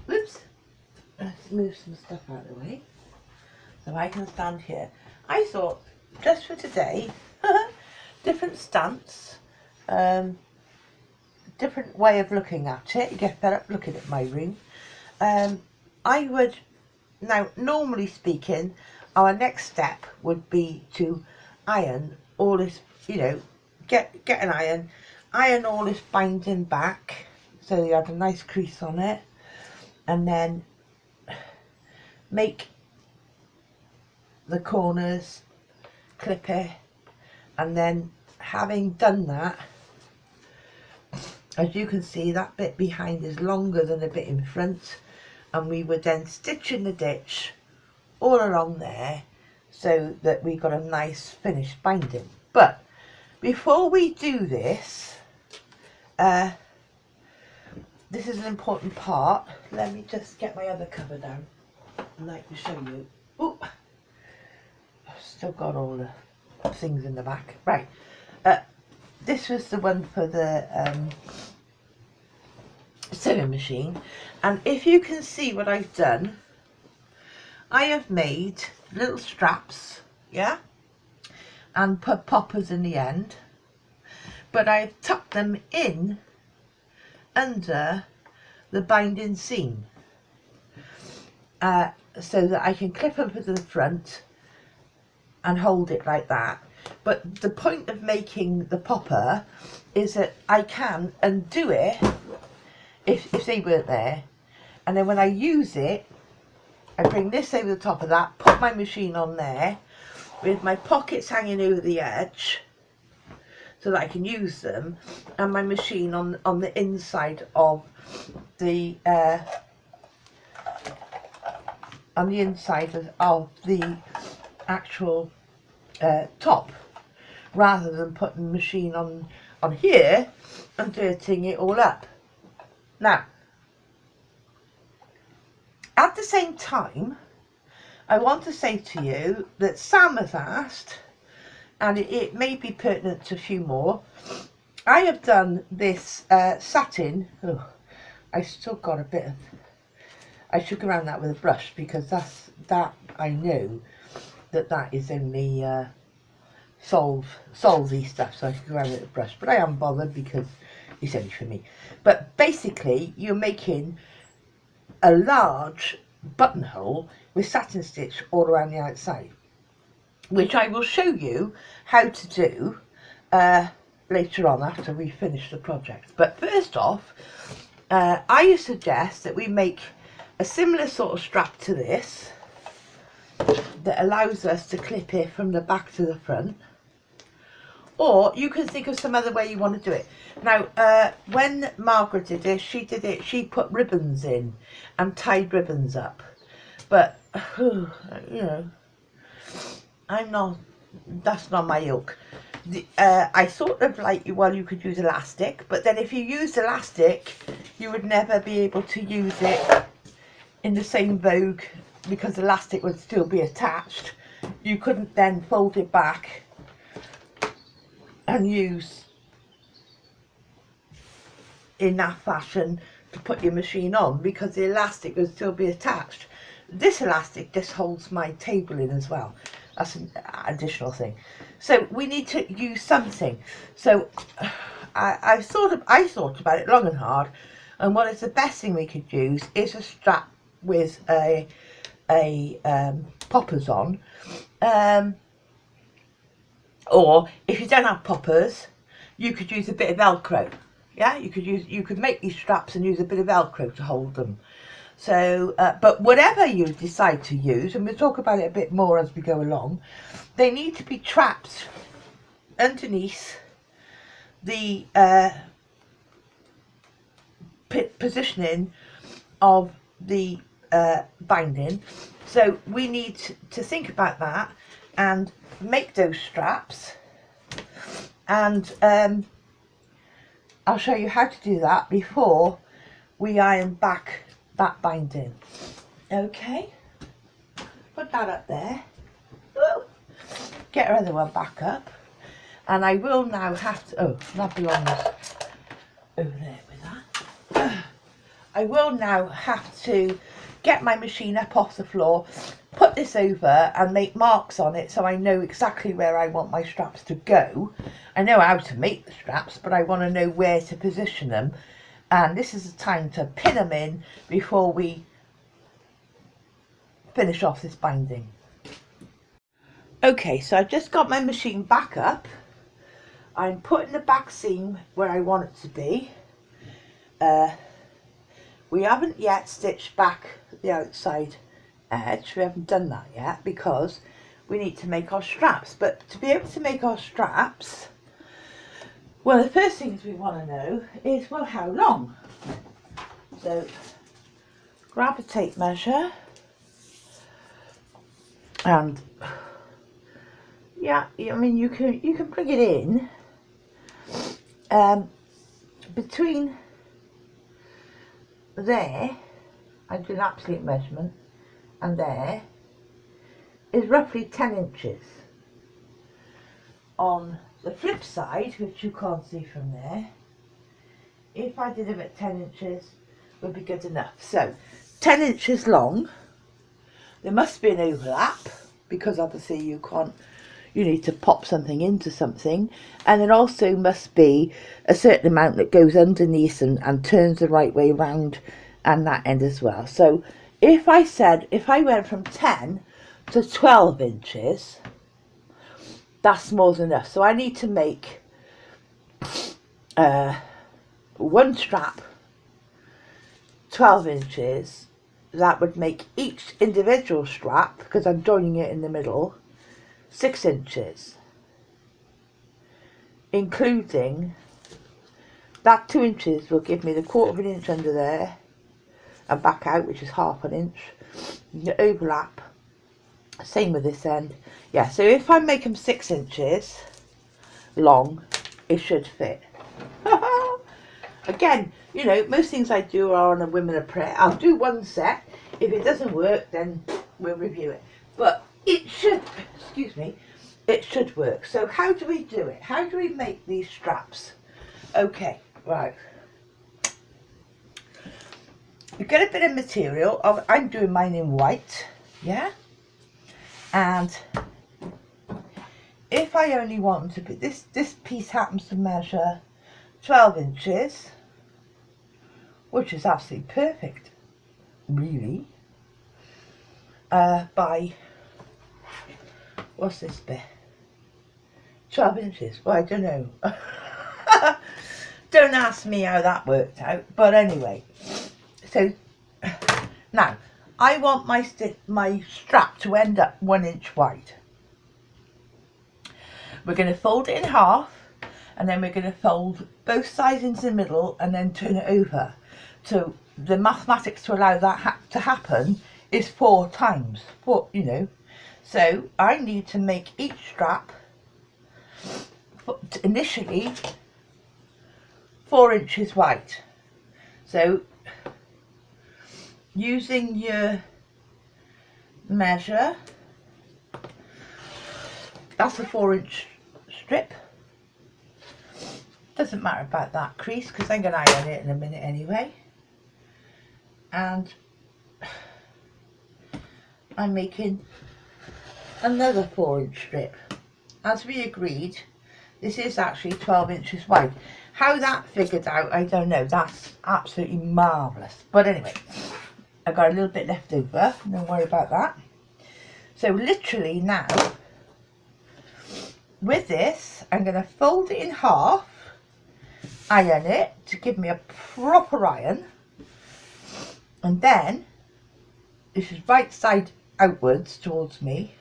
Whoops. Let's move some stuff out of the way so I can stand here. I thought, just for today, different stance, different way of looking at it. You get better looking at my room. I would, now normally speaking, our next step would be to iron all this, you know, get an iron all this binding back so you have a nice crease on it, and then make the corners, clip it, and then having done that, as you can see, that bit behind is longer than the bit in front, and we would then stitch in the ditch all along there so that we got a nice finished binding. But before we do this, this is an important part. Let me just get my other cover down and I can show you. Oh, I've still got all the things in the back. Right, this was the one for the sewing machine, and if you can see what I've done, I have made little straps, yeah, and put poppers in the end, but I've tucked them in under the binding seam so that I can clip them to the front and hold it like that. But the point of making the popper is that I can undo it if they weren't there, and then when I use it, I bring this over the top of that, put my machine on there with my pockets hanging over the edge so that I can use them, and my machine on the inside of the actual top, rather than putting the machine on here and dirtying it all up. Now, at the same time, I want to say to you that Sam has asked, and it may be pertinent to a few more. I have done this satin. Oh, I still got a bit of, I should go around that with a brush, because that I know that is only solvey stuff, so I should go around with a brush, but I haven't bothered because it's only for me. But basically, you're making a large buttonhole with satin stitch all around the outside, which I will show you how to do later on after we finish the project. But first off, I suggest that we make a similar sort of strap to this that allows us to clip it from the back to the front, or you can think of some other way you want to do it. Now, when Margaret did this, she put ribbons in and tied ribbons up, but you know, that's not my ilk. I sort of like, well, you could use elastic, but then if you used elastic, you would never be able to use it in the same vogue, because elastic would still be attached. You couldn't then fold it back and use in that fashion to put your machine on, because the elastic would still be attached. This elastic just holds my table in as well. That's an additional thing. So we need to use something. So I thought about it long and hard, and what is the best thing we could use is a strap with a poppers on, or if you don't have poppers, you could use a bit of Velcro. Yeah, you could make these straps and use a bit of Velcro to hold them. So, but whatever you decide to use, and we'll talk about it a bit more as we go along, they need to be trapped underneath the positioning of the binding. So we need to think about that and make those straps, and I'll show you how to do that before we iron back that binding. Okay, put that up there. Whoa. Get our other one back up, and I will now have to, oh, that belongs over there with that. I will now have to get my machine up off the floor, put this over and make marks on it so I know exactly where I want my straps to go. I know how to make the straps, but I want to know where to position them, and this is the time to pin them in before we finish off this binding. Okay, so I've just got my machine back up. I'm putting the back seam where I want it to be. We haven't yet stitched back the outside edge. We haven't done that yet because we need to make our straps. But to be able to make our straps, well, the first things we want to know is, well, how long? So grab a tape measure and yeah, I mean you can bring it in between there, I do an absolute measurement, and there is roughly 10 inches. On the flip side, which you can't see from there, if I did it at 10 inches would be good enough. So 10 inches long. There must be an overlap because obviously you need to pop something into something, and there also must be a certain amount that goes underneath and turns the right way round and that end as well. So if I went from 10 to 12 inches, that's more than enough. So I need to make one strap 12 inches. That would make each individual strap, because I'm joining it in the middle, 6 inches, including that 2 inches will give me the 1/4 inch under there and back out, which is 1/2 inch. The overlap, same with this end. Yeah, so if I make them 6 inches long, it should fit. Again, you know, most things I do are on a whim and a prayer. I'll do one set. If it doesn't work, then we'll review it. But it should, excuse me, it should work. So how do we do it? How do we make these straps? Okay, right. You get a bit of material. I'm doing mine in white, yeah? And if I only want to put this piece happens to measure 12 inches, which is absolutely perfect, really, by, what's this bit? 12 inches, well, I don't know. Don't ask me how that worked out, but anyway. So, now, I want my strap to end up 1 inch wide. We're going to fold it in half, and then we're going to fold both sides into the middle and then turn it over. So the mathematics to allow that to happen is 4 times, you know. So I need to make each strap initially 4 inches wide. So using your measure, that's a 4-inch strip. Doesn't matter about that crease because I'm going to iron it in a minute anyway. And I'm making another 4-inch strip. As we agreed, this is actually 12 inches wide. How that figured out, I don't know. That's absolutely marvellous. But anyway, I've got a little bit left over. Don't worry about that. So literally now, with this, I'm going to fold it in half, iron it to give me a proper iron, and then, this is right side outwards towards me,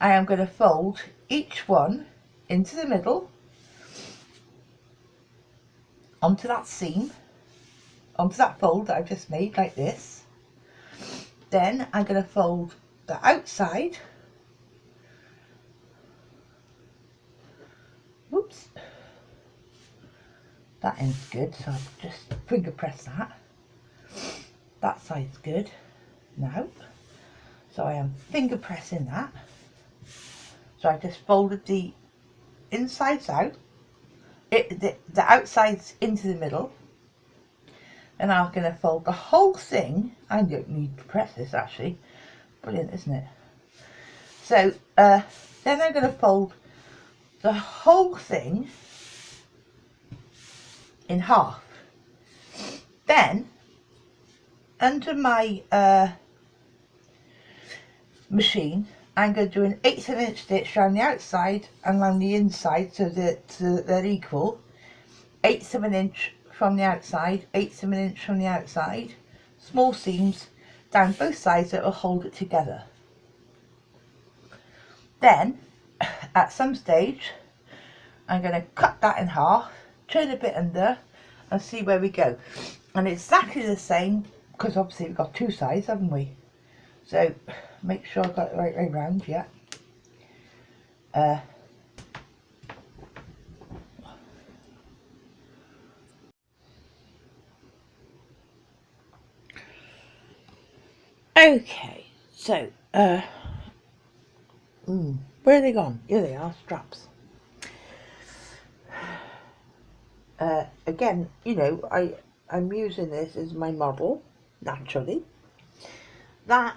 I am going to fold each one into the middle, onto that seam, onto that fold that I've just made, like this. Then I'm going to fold the outside, whoops, that end's good, so I'll just finger press that. That side's good now, so I am finger pressing that. So I just folded the insides out, the outsides into the middle. And I'm going to fold the whole thing. I don't need to press this actually. Brilliant, isn't it? So then I'm going to fold the whole thing in half. Then under my machine, I'm going to do an 1/8 of an inch stitch around the outside and around the inside so that they're equal. 1/8 of an inch from the outside, 1/8 of an inch from the outside, small seams down both sides that will hold it together. Then at some stage I'm going to cut that in half, turn a bit under and see where we go. And exactly the same, because obviously we've got two sides, haven't we? So make sure I've got it right way round, yeah. Okay, so where are they gone? Here they are, straps. Again, you know, I'm using this as my model, naturally. That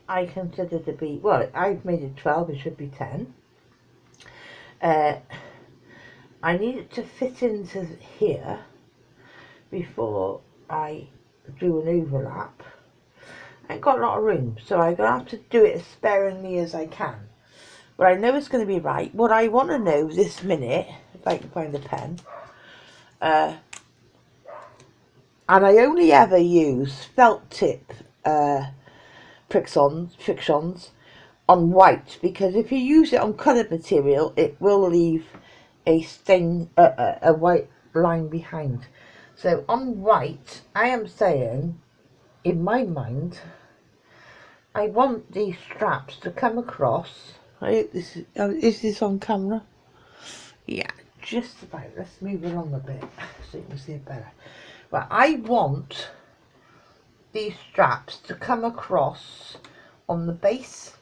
I consider to be, well, I've made it 12, it should be 10. I need it to fit into here before I do an overlap. I ain't got a lot of room, so I'm going to have to do it as sparingly as I can. But I know it's going to be right. What I want to know this minute, if I can find the pen, and I only ever use felt tip frictions on white, because if you use it on coloured material, it will leave a stain, a white line behind. So on white, I am saying, in my mind, I want these straps to come across. I hope this is this on camera? Yeah, just about. Let's move along a bit so you can see it better. But I want these straps to come across on the base.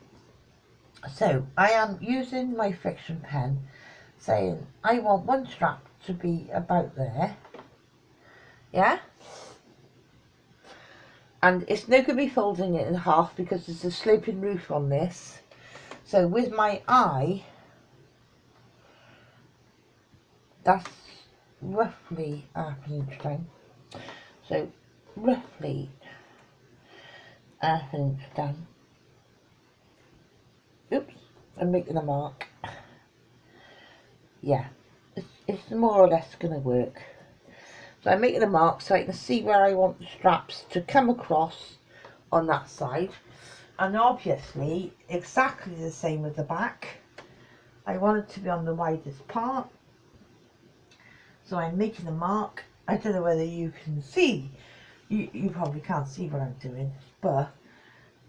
So I am using my friction pen, saying I want one strap to be about there. Yeah? And it's no good me folding it in half because there's a sloping roof on this. So with my eye, that's roughly half an inch down. So roughly half an inch down. Oops, I'm making a mark. Yeah, it's more or less going to work. So I'm making a mark so I can see where I want the straps to come across on that side. And obviously, exactly the same with the back. I want it to be on the widest part. So I'm making a mark. I don't know whether you can see. You probably can't see what I'm doing. But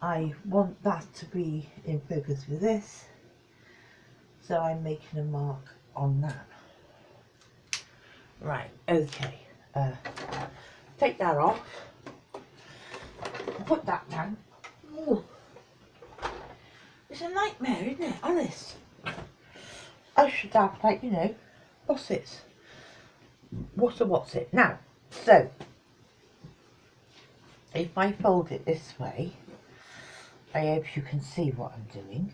I want that to be in focus with this. So I'm making a mark on that. Right, okay. Take that off. Put that down. Ooh. It's a nightmare, isn't it? Honest. I should have, like, you know, what's it? What's it? Now, so, if I fold it this way, I hope you can see what I'm doing.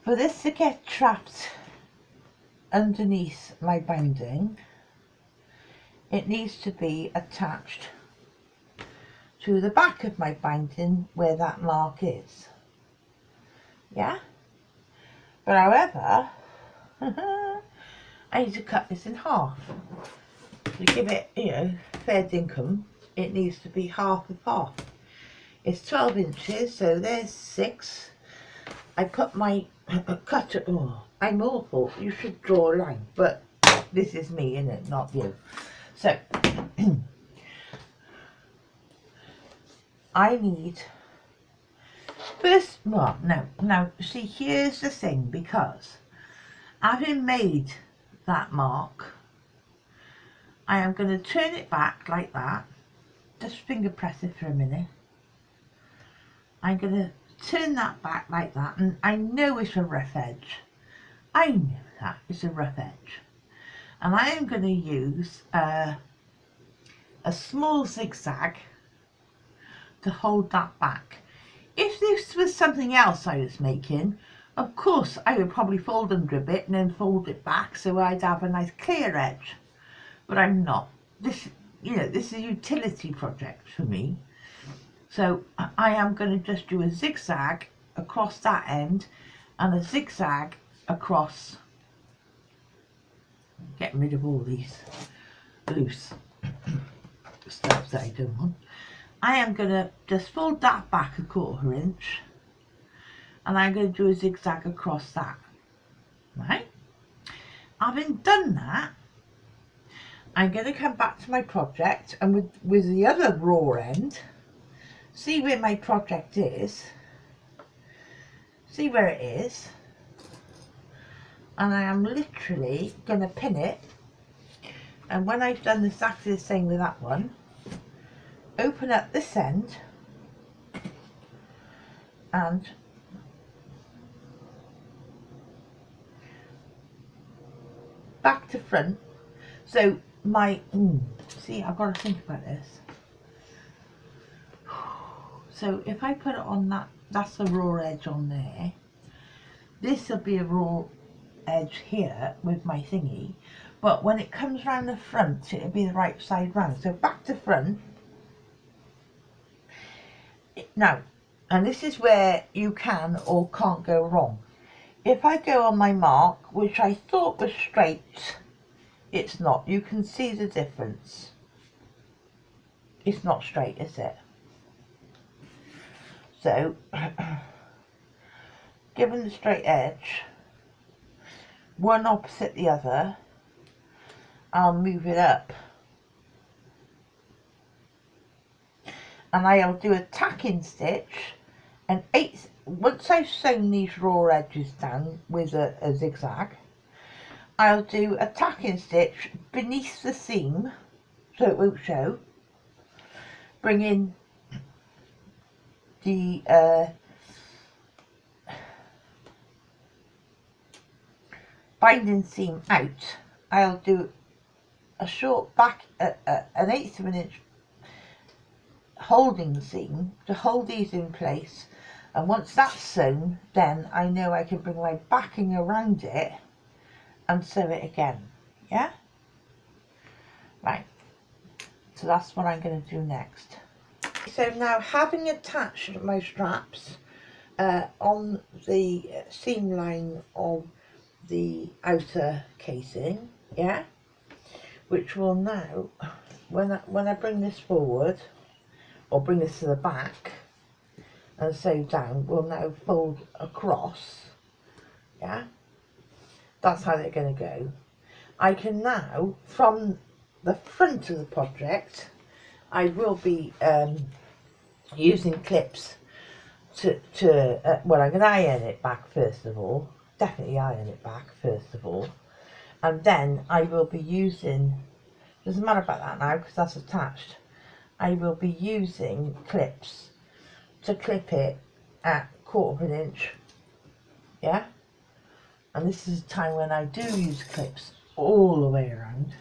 For this to get trapped underneath my binding, it needs to be attached to the back of my binding where that mark is. Yeah? But however, I need to cut this in half. To give it, you know, fair dinkum, it needs to be half of half. It's 12 inches, so there's 6. I put my cutter, oh, I'm awful, you should draw a line, but this is me, innit, not you. So, I need, first, well, now, see, here's the thing, because having made that mark, I am going to turn it back like that, just finger press it for a minute. I'm going to turn that back like that, and I know it's a rough edge. I know that it's a rough edge. And I am going to use a small zigzag to hold that back. If this was something else I was making, of course I would probably fold under a bit and then fold it back so I'd have a nice clear edge, but I'm not. This, you know, this is a utility project for me, so I am going to just do a zigzag across that end and a zigzag across, getting rid of all these loose stuff that I don't want. I am going to just fold that back a 1/4 inch and I'm going to do a zigzag across that, right? Having done that, I'm going to come back to my project and with the other raw end, see where my project is, see where it is, and I am literally going to pin it, and when I've done exactly the same with that one, open up this end and back to front. So my, see, I've got to think about this. So if I put it on that, that's the raw edge on there. This will be a raw edge here with my thingy. But when it comes round the front, it'll be the right side round. So back to front. Now, and this is where you can or can't go wrong. If I go on my mark, which I thought was straight, it's not. You can see the difference. It's not straight, is it? So, given the straight edge, one opposite the other, I'll move it up. And I'll do a tacking stitch, and once I've sewn these raw edges down with a zigzag, I'll do a tacking stitch beneath the seam so it won't show, bringing the binding seam out. I'll do a short back, an 1/8 of an inch holding seam to hold these in place, and once that's sewn, then I know I can bring my backing around it and sew it again. Yeah, right, so that's what I'm going to do next. So now, having attached my straps on the seam line of the outer casing, yeah, which will now, when I bring this forward or bring this to the back and sew down, will now fold across, yeah, that's how they're going to go. I can now, from the front of the project, I will be using clips to well, I'm going to iron it back first of all, definitely iron it back first of all, and then I will be using, doesn't matter about that now because that's attached, I will be using clips to clip it at 1/4 of an inch, yeah, and this is a time when I do use clips all the way around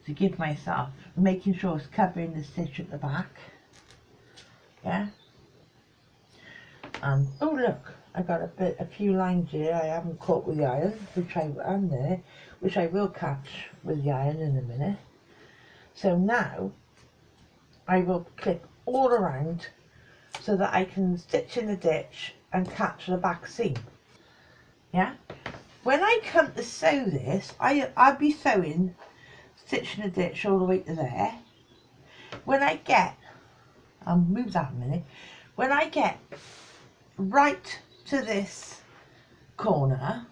to give myself, making sure it's covering the stitch at the back, yeah, and oh look, I got a few lines here I haven't caught with the iron, which I will catch with the iron in a minute. So now I will clip all around so that I can stitch in the ditch and catch the back seam, yeah. When I come to sew this, I'll be sewing, stitching the ditch all the way to there. When I get, I'll move that a minute, when I get right to this corner,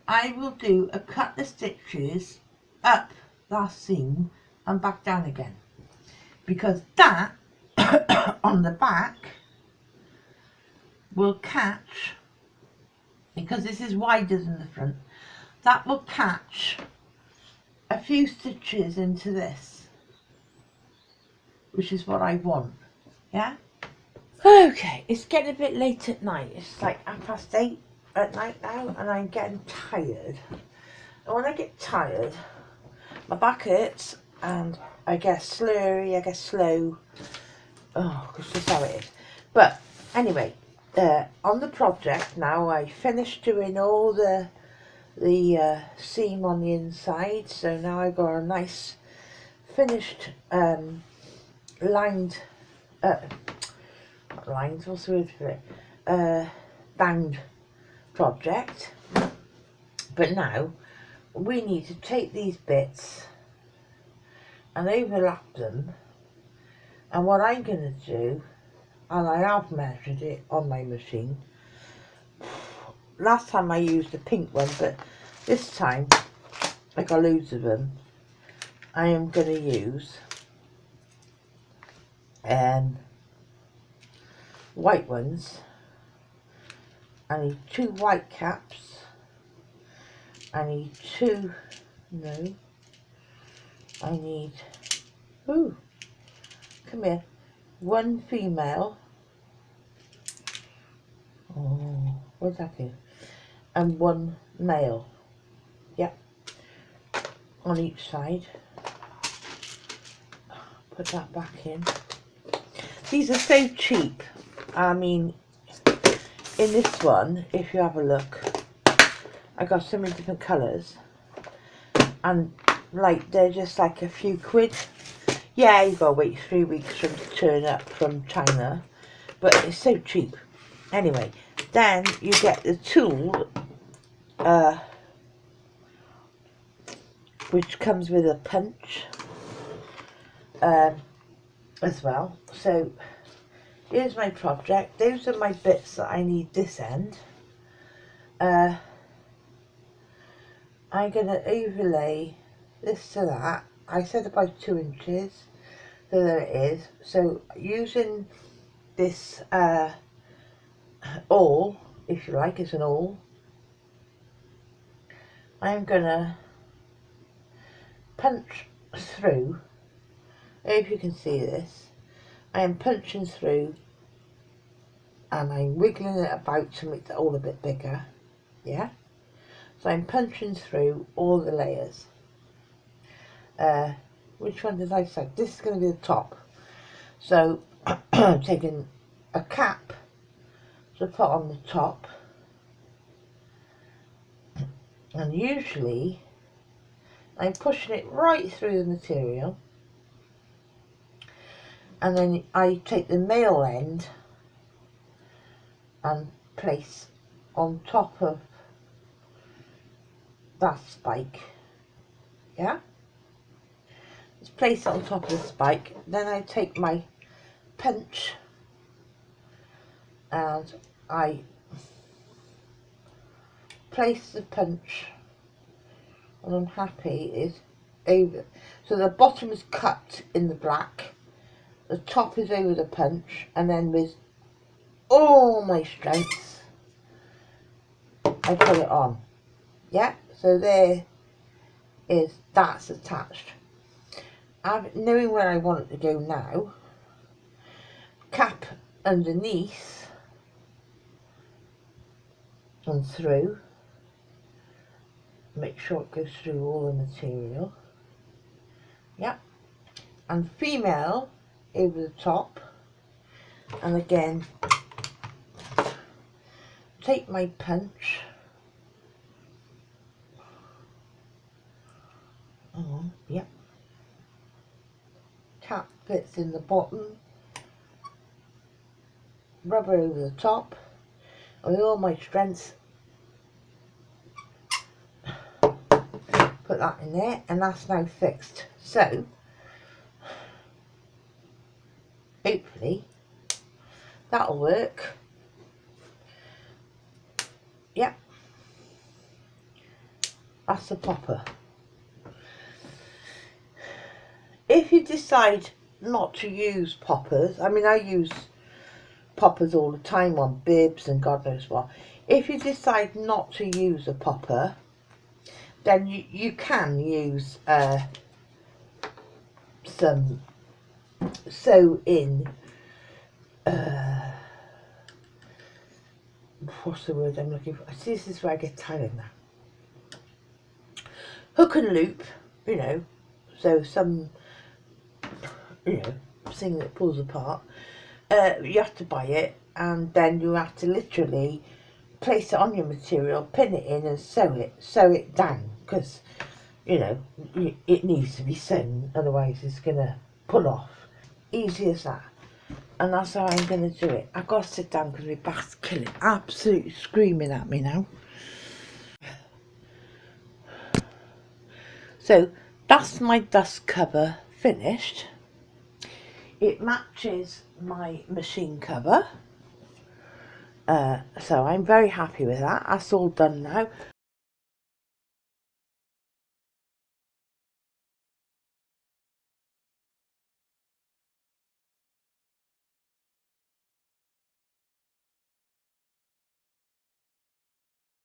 I will do a cut the stitches up that seam and back down again, because that on the back will catch, because this is wider than the front, that will catch a few stitches into this, which is what I want, yeah. Okay, it's getting a bit late at night. It's like 8:30 at night now, and I'm getting tired. And when I get tired, my back hurts and I get slurry, I get slow. Oh, because that's how it is. But anyway, on the project now, I finished doing all the seam on the inside, so now I've got a nice finished lined, not lined, what's the word for it, bound project. But now we need to take these bits and overlap them, and what I'm going to do, and I have measured it on my machine. Last time I used a pink one, but this time I got loads of them. I am going to use white ones. I need 2 white caps. I need 2, no, I need, ooh, come here, 1 female, oh, where's that go, and 1 male, yep, on each side. Put that back in. These are so cheap. I mean, in this one, if you have a look, I got so many different colours, and like they're just like a few quid. Yeah, you gotta wait 3 weeks for them to turn up from China, but it's so cheap. Anyway, then you get the tool, which comes with a punch as well. So here's my project. Those are my bits that I need this end. I'm going to overlay this to that. I said about 2 inches, so there it is. So using this awl, if you like, it's an awl, I'm going to punch through. If you can see this, I am punching through and I'm wiggling it about to make it all a bit bigger, yeah? So I'm punching through all the layers. Which one did I say? This is going to be the top. So I'm taking a cap to put on the top, and usually I'm pushing it right through the material, and then I take the male end and place on top of that spike, yeah? Just place it on top of the spike, then I take my punch and I place the punch, and I'm happy is over. So the bottom is cut in the black, the top is over the punch, and then with all my strength I put it on. Yeah, so there is, that's attached. Knowing where I want it to go now, cap underneath and through, make sure it goes through all the material, yeah, and female over the top, and again take my punch, yep, cap fits in the bottom, rubber over the top, and with all my strength put that in there, and that's now fixed. So hopefully that'll work. Yep, that's the popper. If you decide not to use poppers, I mean I use poppers all the time on bibs and God knows what. If you decide not to use a popper, then you can use some sew in, what's the word I'm looking for? See, this is where I get tired now. Hook and loop, you know, So some, you know, thing that pulls apart, you have to buy it, and then you have to literally place it on your material, pin it in and sew it down, because, you know, it needs to be sewn, otherwise it's going to pull off. Easy as that. And that's how I'm going to do it. I've got to sit down because my back's killing, absolutely screaming at me now. So that's my dust cover finished. It matches my machine cover. So I'm very happy with that. That's all done now.